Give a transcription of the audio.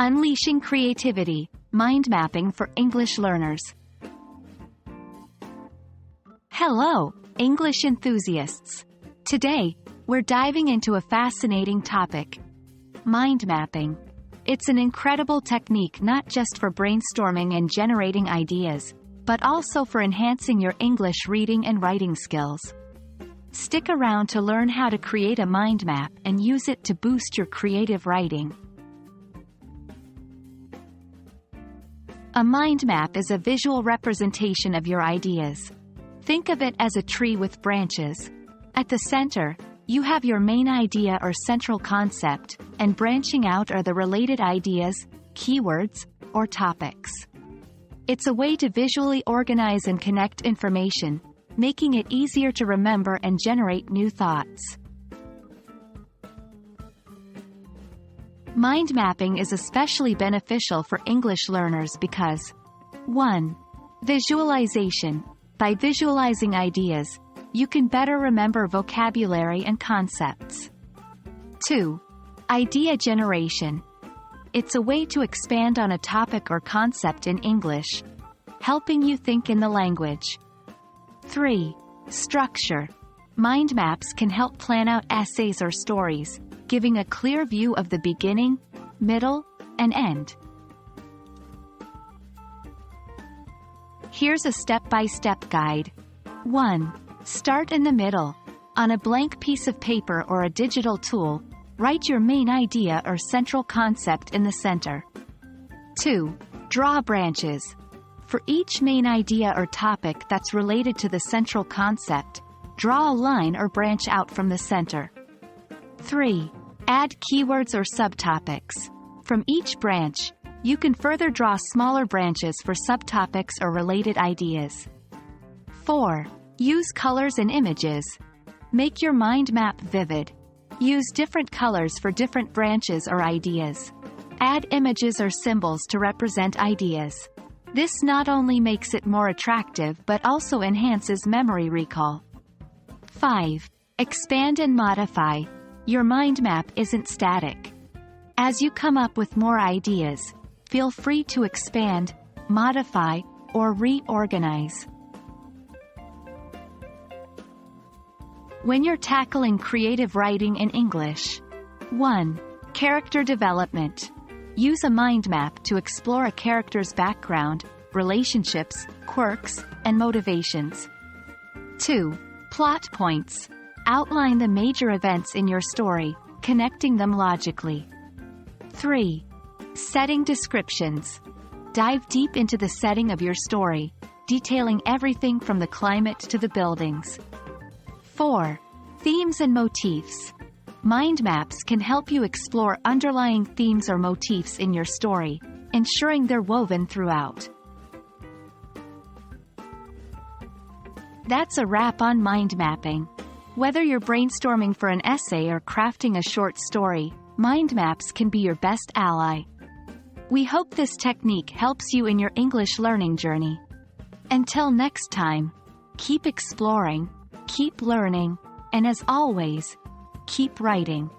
Unleashing Creativity, Mind Mapping for English Learners. Hello, English enthusiasts. Today, we're diving into a fascinating topic: mind mapping. It's an incredible technique not just for brainstorming and generating ideas, but also for enhancing your English reading and writing skills. Stick around to learn how to create a mind map and use it to boost your creative writing. A mind map is a visual representation of your ideas. Think of it as a tree with branches. At the center, you have your main idea or central concept, and branching out are the related ideas, keywords, or topics. It's a way to visually organize and connect information, making it easier to remember and generate new thoughts. Mind mapping is especially beneficial for English learners because 1. Visualization. By visualizing ideas, you can better remember vocabulary and concepts. 2. Idea generation. It's a way to expand on a topic or concept in English, helping you think in the language. 3. Structure. Mind maps can help plan out essays or stories, giving a clear view of the beginning, middle, and end. Here's a step-by-step guide. 1. Start in the middle. On a blank piece of paper or a digital tool, write your main idea or central concept in the center. 2. Draw branches. For each main idea or topic that's related to the central concept, draw a line or branch out from the center. 3. Add keywords or subtopics. From each branch, you can further draw smaller branches for subtopics or related ideas. 4. Use colors and images. Make your mind map vivid. Use different colors for different branches or ideas. Add images or symbols to represent ideas. This not only makes it more attractive but also enhances memory recall. 5. Expand and modify. Your mind map isn't static. As you come up with more ideas, feel free to expand, modify, or reorganize. When you're tackling creative writing in English. 1. Character development. Use a mind map to explore a character's background, relationships, quirks, and motivations. 2. Plot points. Outline the major events in your story, connecting them logically. 3. Setting descriptions. Dive deep into the setting of your story, detailing everything from the climate to the buildings. 4. Themes and motifs. Mind maps can help you explore underlying themes or motifs in your story, ensuring they're woven throughout. That's a wrap on mind mapping. Whether you're brainstorming for an essay or crafting a short story, mind maps can be your best ally. We hope this technique helps you in your English learning journey. Until next time, keep exploring, keep learning, and as always, keep writing.